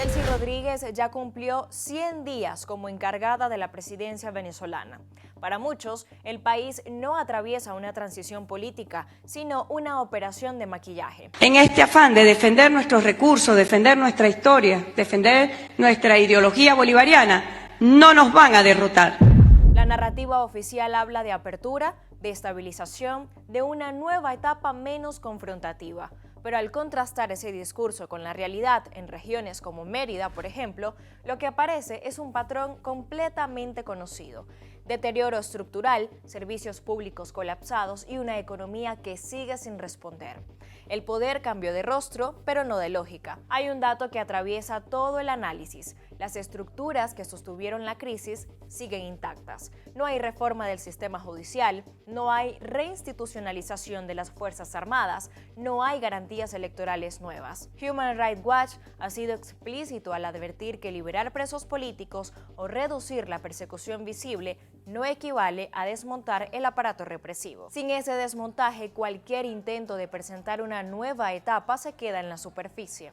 Delcy Rodríguez ya cumplió 100 días como encargada de la presidencia venezolana. Para muchos, el país no atraviesa una transición política, sino una operación de maquillaje. En este afán de defender nuestros recursos, defender nuestra historia, defender nuestra ideología bolivariana, no nos van a derrotar. La narrativa oficial habla de apertura, de estabilización, de una nueva etapa menos confrontativa. Pero al contrastar ese discurso con la realidad en regiones como Mérida, por ejemplo, lo que aparece es un patrón completamente conocido. Deterioro estructural, servicios públicos colapsados y una economía que sigue sin responder. El poder cambió de rostro, pero no de lógica. Hay un dato que atraviesa todo el análisis. Las estructuras que sostuvieron la crisis siguen intactas. No hay reforma del sistema judicial, no hay reinstitucionalización de las Fuerzas Armadas, no hay garantías electorales nuevas. Human Rights Watch ha sido explícito al advertir que liberar presos políticos o reducir la persecución visible no equivale a desmontar el aparato represivo. Sin ese desmontaje, cualquier intento de presentar una nueva etapa se queda en la superficie.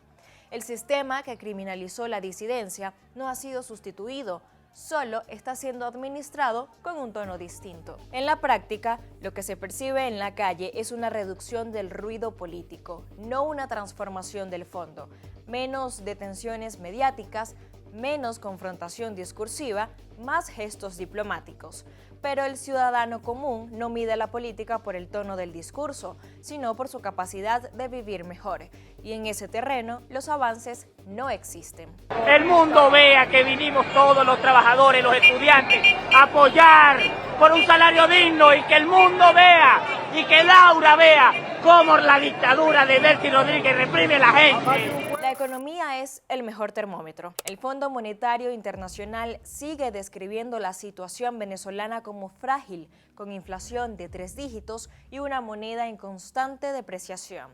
El sistema que criminalizó la disidencia no ha sido sustituido, solo está siendo administrado con un tono distinto. En la práctica, lo que se percibe en la calle es una reducción del ruido político, no una transformación del fondo. Menos detenciones mediáticas, menos confrontación discursiva, más gestos diplomáticos. Pero el ciudadano común no mide la política por el tono del discurso, sino por su capacidad de vivir mejor. Y en ese terreno, los avances no existen. El mundo vea que vinimos todos los trabajadores, los estudiantes, a apoyar por un salario digno y que el mundo vea y que Laura vea cómo la dictadura de Delcy Rodríguez reprime a la gente. La economía es el mejor termómetro. El Fondo Monetario Internacional sigue describiendo la situación venezolana como frágil, con inflación de 3 dígitos y una moneda en constante depreciación.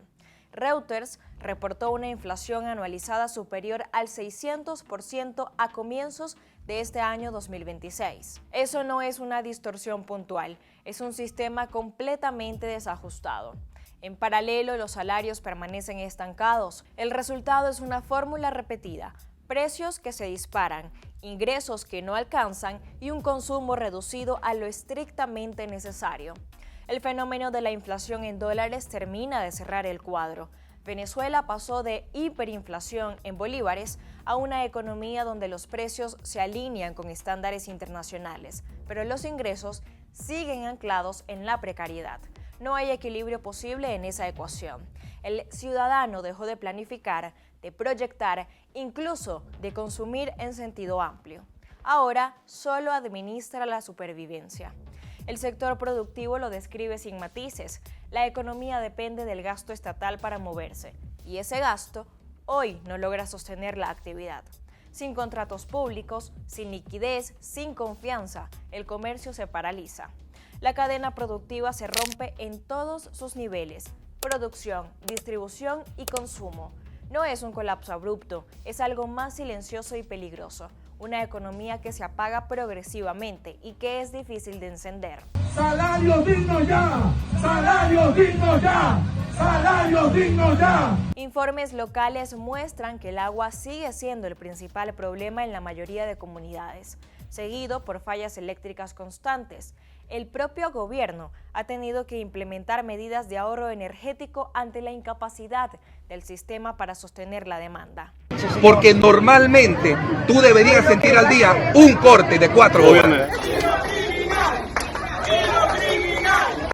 Reuters reportó una inflación anualizada superior al 600% a comienzos de este año 2026. Eso no es una distorsión puntual, es un sistema completamente desajustado. En paralelo, los salarios permanecen estancados. El resultado es una fórmula repetida: precios que se disparan, ingresos que no alcanzan y un consumo reducido a lo estrictamente necesario. El fenómeno de la inflación en dólares termina de cerrar el cuadro. Venezuela pasó de hiperinflación en bolívares a una economía donde los precios se alinean con estándares internacionales, pero los ingresos siguen anclados en la precariedad. No hay equilibrio posible en esa ecuación. El ciudadano dejó de planificar, de proyectar, incluso de consumir en sentido amplio. Ahora solo administra la supervivencia. El sector productivo lo describe sin matices. La economía depende del gasto estatal para moverse, y ese gasto hoy no logra sostener la actividad. Sin contratos públicos, sin liquidez, sin confianza, el comercio se paraliza. La cadena productiva se rompe en todos sus niveles: producción, distribución y consumo. No es un colapso abrupto, es algo más silencioso y peligroso. Una economía que se apaga progresivamente y que es difícil de encender. ¡Salarios dignos ya! ¡Salarios dignos ya! ¡Salarios dignos ya! Informes locales muestran que el agua sigue siendo el principal problema en la mayoría de comunidades, seguido por fallas eléctricas constantes. El propio gobierno ha tenido que implementar medidas de ahorro energético ante la incapacidad del sistema para sostener la demanda. Porque normalmente tú deberías sentir al día un corte de 4 horas.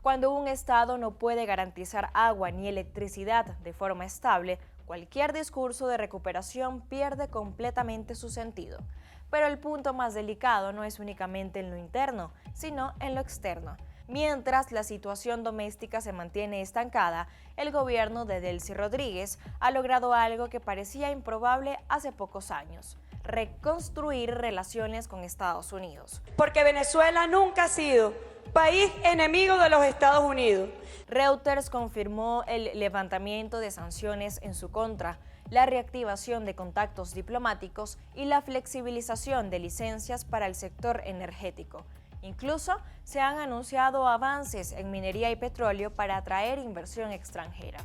Cuando un Estado no puede garantizar agua ni electricidad de forma estable, cualquier discurso de recuperación pierde completamente su sentido. Pero el punto más delicado no es únicamente en lo interno, sino en lo externo. Mientras la situación doméstica se mantiene estancada, el gobierno de Delcy Rodríguez ha logrado algo que parecía improbable hace pocos años: reconstruir relaciones con Estados Unidos. Porque Venezuela nunca ha sido país enemigo de los Estados Unidos. Reuters confirmó el levantamiento de sanciones en su contra, la reactivación de contactos diplomáticos y la flexibilización de licencias para el sector energético. Incluso se han anunciado avances en minería y petróleo para atraer inversión extranjera.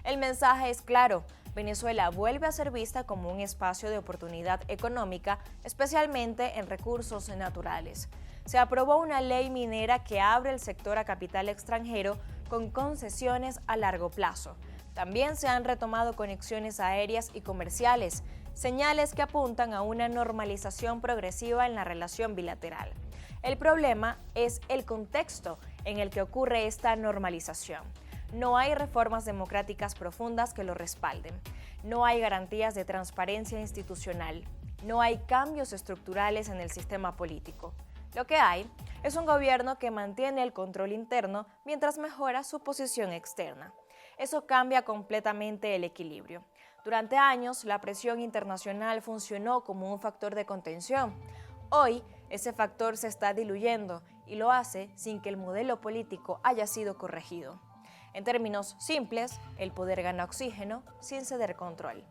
El mensaje es claro: Venezuela vuelve a ser vista como un espacio de oportunidad económica, especialmente en recursos naturales. Se aprobó una ley minera que abre el sector a capital extranjero con concesiones a largo plazo. También se han retomado conexiones aéreas y comerciales, señales que apuntan a una normalización progresiva en la relación bilateral. El problema es el contexto en el que ocurre esta normalización. No hay reformas democráticas profundas que lo respalden. No hay garantías de transparencia institucional. No hay cambios estructurales en el sistema político. Lo que hay es un gobierno que mantiene el control interno mientras mejora su posición externa. Eso cambia completamente el equilibrio. Durante años, la presión internacional funcionó como un factor de contención. Hoy, ese factor se está diluyendo y lo hace sin que el modelo político haya sido corregido. En términos simples, el poder gana oxígeno sin ceder control.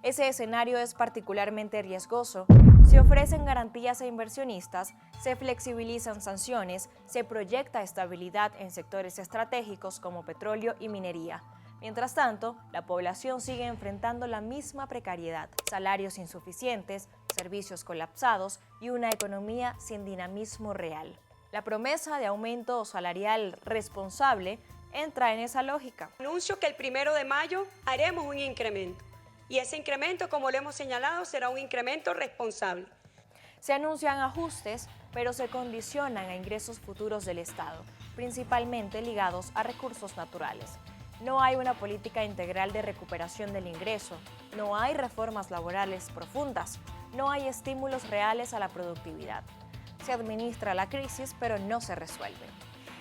Ese escenario es particularmente riesgoso. Se ofrecen garantías a inversionistas, se flexibilizan sanciones, se proyecta estabilidad en sectores estratégicos como petróleo y minería. Mientras tanto, la población sigue enfrentando la misma precariedad, salarios insuficientes, servicios colapsados y una economía sin dinamismo real. La promesa de aumento salarial responsable entra en esa lógica. Anuncio que el 1 de mayo haremos un incremento. Y ese incremento, como lo hemos señalado, será un incremento responsable. Se anuncian ajustes, pero se condicionan a ingresos futuros del Estado, principalmente ligados a recursos naturales. No hay una política integral de recuperación del ingreso, no hay reformas laborales profundas, no hay estímulos reales a la productividad. Se administra la crisis, pero no se resuelve.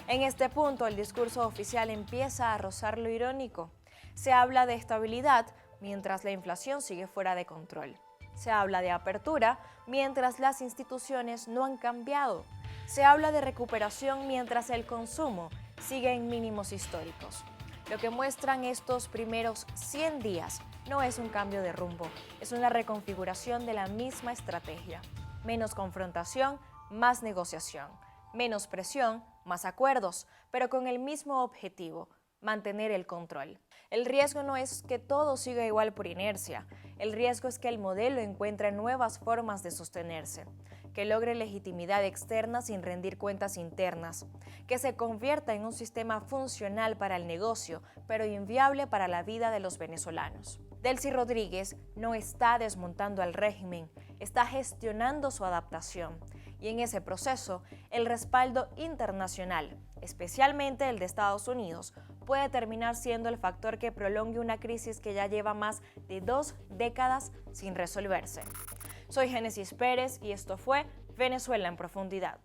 En este punto, el discurso oficial empieza a rozar lo irónico. Se habla de estabilidad mientras la inflación sigue fuera de control. Se habla de apertura mientras las instituciones no han cambiado. Se habla de recuperación mientras el consumo sigue en mínimos históricos. Lo que muestran estos primeros 100 días no es un cambio de rumbo, es una reconfiguración de la misma estrategia. Menos confrontación, más negociación. Menos presión, más acuerdos, pero con el mismo objetivo: mantener el control. El riesgo no es que todo siga igual por inercia, el riesgo es que el modelo encuentre nuevas formas de sostenerse, que logre legitimidad externa sin rendir cuentas internas, que se convierta en un sistema funcional para el negocio, pero inviable para la vida de los venezolanos. Delcy Rodríguez no está desmontando al régimen, está gestionando su adaptación. Y en ese proceso, el respaldo internacional, especialmente el de Estados Unidos, puede terminar siendo el factor que prolongue una crisis que ya lleva más de 2 décadas sin resolverse. Soy Génesis Pérez y esto fue Venezuela en Profundidad.